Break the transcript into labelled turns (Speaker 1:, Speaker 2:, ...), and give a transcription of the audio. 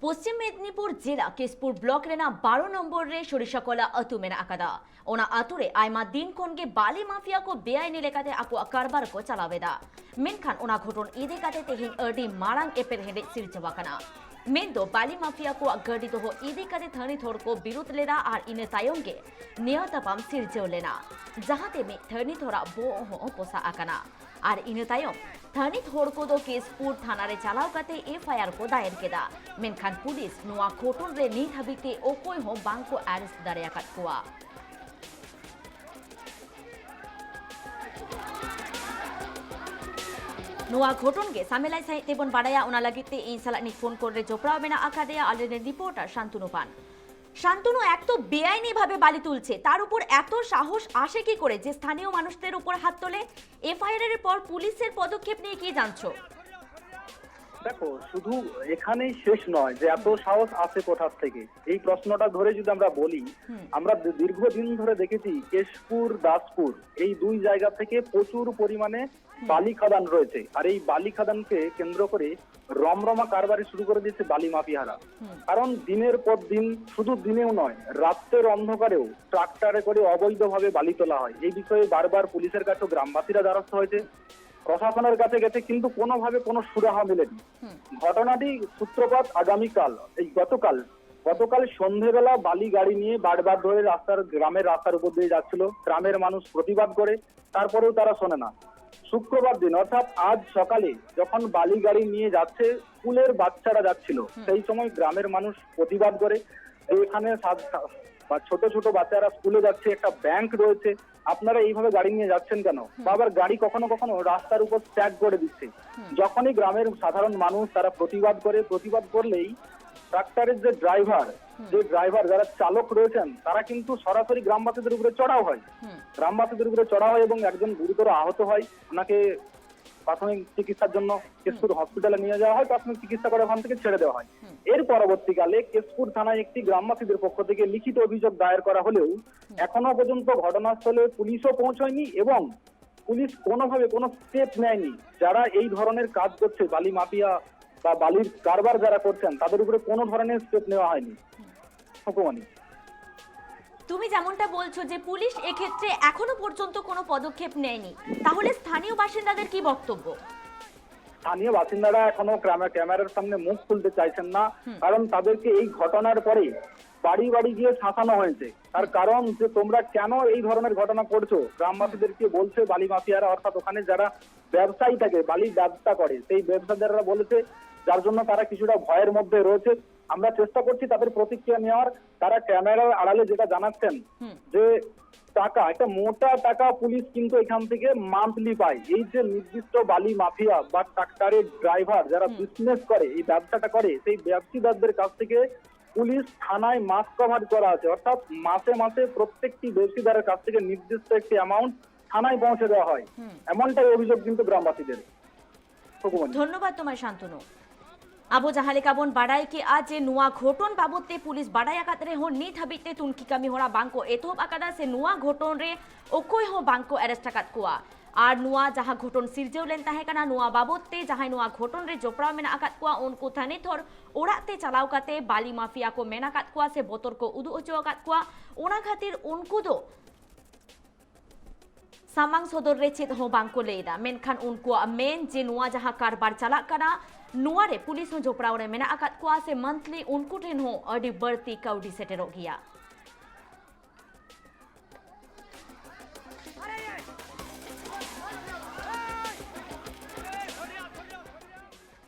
Speaker 1: पश्चिम मेदिनीपुर जिला केसपुर block Raina 12 number रे सरिषाकला अतु मेना आकादा ओना आतुरे आयमा दिन खनगे बाली माफिया को बेआईनी लेकाते आको कारबार को चलावेदा मेनखान ओना घटन इदे काते तेहिन अडी मारांग एपेर हेडे सिरजवाकना मेन दो बाली माफिया को गड्डी दो इदे काते थनी थोड़ को विरुद्ध लेना और इने तायोंगे नियतपम सिरजो लेना जहाते में थनी थोड़ा बो हो पोसा आकना और इन तायम थानी थोड़ को दो केसपुर थाना रे चलाव काते एफआईआर को दायर केदा मेनखान पुलिस नुआ घटन रे नीत हाबिते ओकोय हो बांग को अरेस्ट दाड़े आकाद कोआ नुआ घटन के सामेलाई साहित तेबन बाड़ाया उना लागिते इन सालानि फोन करे जोपड़ा मेना आकादेया आलेने रिपोर्टर शांतनु पान শান্তনু এক তো বেআইনি ভাবে বালি তুলছে তার উপর এত সাহস আসে কি করে যে স্থানীয় মানুষদের উপর হাত তোলে এফআইআর এর পর পুলিশের পদক্ষেপ নিয়ে কি জানছো
Speaker 2: দেখো শুধু এখানেই শেষ নয় যে এত সাহস আসে কোথা থেকে এই প্রশ্নটা ধরে যদি আমরা বলি আমরা দীর্ঘদিন ধরে দেখেছি কেশপুর দাসপুর এই দুই জায়গা থেকে প্রচুর পরিমাণে বালি খাদান রয়েছে আর এই বালি খাদানকে কেন্দ্র করে রমরমা কারবারি শুরু করে দিয়েছে বালি মাফিয়ারা কারণ দিনের পর দিন শুধু দিনেও নয় রাতের অন্ধকারেও ট্রাক্টরে করে অবৈধভাবে বালি তোলা হয় এই বিষয়ে বারবার পুলিশের কাছে গ্রামবাসীরা দ্বারস্থ হয়েছে প্রশাসনের কাছে গেছে কিন্তু কোনোভাবে কোনো সুরাহা মেলেনি ঘটনাটি সূত্রপাত আগামীকাল এই গতকাল সন্ধ্যেবেলা বালি গাড়ি নিয়ে বারবার ধরে গ্রামের রাস্তার উপর দিয়ে যাচ্ছিল গ্রামের মানুষ প্রতিবাদ করে তারপরেও তারা শোনে না শুক্রবার দিন অর্থাৎ আজ সকালে যখন বালি গাড়ি নিয়ে যাচ্ছে স্কুলের বাচ্চারা যাচ্ছিল সেই সময় গ্রামের মানুষ প্রতিবাদ করে এখানে ছোট ছোট বাচ্চারা স্কুলে যাচ্ছে একটা ব্যাংক রয়েছে আপনারা এইভাবে গাড়ি নিয়ে যাচ্ছেন কেন বা আবার গাড়ি কখনো কখনো রাস্তার উপর স্ট্যাক করে দিচ্ছে যখনই গ্রামের সাধারণ মানুষ তারা প্রতিবাদ করলেই ট্রাক্টরের যে ড্রাইভার যারা চালক রয়েছেন তারা কিন্তু সরাসরি গ্রামবাসীদের উপরে চড়াও হয় এবং একজন গুরুতর আহত হয় ওনাকে প্রাথমিক চিকিৎসার জন্য কেশপুর হসপিটালে নিয়ে যাওয়া হয় প্রাথমিক চিকিৎসা করে ওখান থেকে ছেড়ে দেওয়া হয় এর পরবর্তীকালে কেশপুর থানায় একটি গ্রামবাসীদের পক্ষ থেকে লিখিত অভিযোগ দায়ের করা হলেও এখনো পর্যন্ত ঘটনাস্থলে পুলিশও পৌঁছয়নি এবং পুলিশ কোনোভাবে কোনো স্টেপ নেয়নি যারা এই ধরনের কাজ করছে বালি মাফিয়া বা বালির কারবার যারা করছেন তাদের উপরে কোনো ধরনের স্টেপ নেওয়া হয়নি হুকুমানি
Speaker 1: তুমি যেমনটা বলছো যে পুলিশ এক্ষেত্রে এখনো পর্যন্ত কোনো পদক্ষেপ নেয়নি তাহলে স্থানীয় বাসিন্দাদের কি বক্তব্য
Speaker 2: স্থানীয় বাসিন্দারা এখনো ক্যামেরার সামনে মুখ খুলতে চাইছেন না কারণ তাদেরকে এই ঘটনার পরে বাড়ি বাড়ি গিয়ে শাসানো হয়েছে তার কারণ যে তোমরা কেন এই ধরনের ঘটনা করছো গ্রামবাসীদেরকে বলছে বালি মাফিয়ারা অর্থাৎ ওখানে যারা ব্যবসায়ী থাকে বালির ব্যবসা করে সেই ব্যবসাদাররা বলেছে যার জন্য তারা কিছুটা ভয়ের মধ্যে রয়েছে আমরা চেষ্টা করছি তাদের প্রতিক্রিয়া নেওয়ার তারা ক্যামেরার আড়ালে যেটা জানাচ্ছেন যে টাকা একটা মোটা টাকা পুলিশ কিন্তু এখান থেকে মান্থলি পায় এই যে নির্দিষ্ট বালি মাফিয়া বা ট্রাক্টরের ড্রাইভার যারা বিজনেস করে এই ব্যবসাটা করে সেই ব্যবসায়ীদের কাছ থেকে পুলিশ থানায় মাস কভার করা আছে অর্থাৎ মাসে মাসে প্রত্যেকটি ব্যবসায়ীদের কাছ থেকে নির্দিষ্ট একটি অ্যামাউন্ট থানায় পৌঁছে দেওয়া হয় এমনটাই অভিযোগ কিন্তু গ্রামবাসীদের
Speaker 1: ধন্যবাদ তোমার শান্তনু আবো জাহালে কাবন বাড়াই के आज नुआ घोटन बाबते पुलिस बाड़ाई आकात रे हो नीत हबिते तुनकी कमी होरा बांको एतोब आकादा से नुआ घोटन रे ओकोय हो बांको अरेस्ट आकात कोआ और नुआ जहां घोटन सिरजेव लेन ताहे कना नुआ बाबते जहां नुआ घोटन रे जोपड़ा मेना आकात कोआ उनको थाने थोर ओड़ाते चलाव काते बाली माफिया को मेना आकात कोआ से बोतर को उदु ओचो आकात कोआ ओना खातिर उनको दो सामांग सदर रे चेत हो बांको लेदा मेनखान उनको मेन जे नुआ जहां कारबार चला कना नुआ रे पुलिस हो जोपड़ा मेना आकात कोआ से मंथली उनको ठेन हो अडी बढ़ती कौडी सेटेरो गया।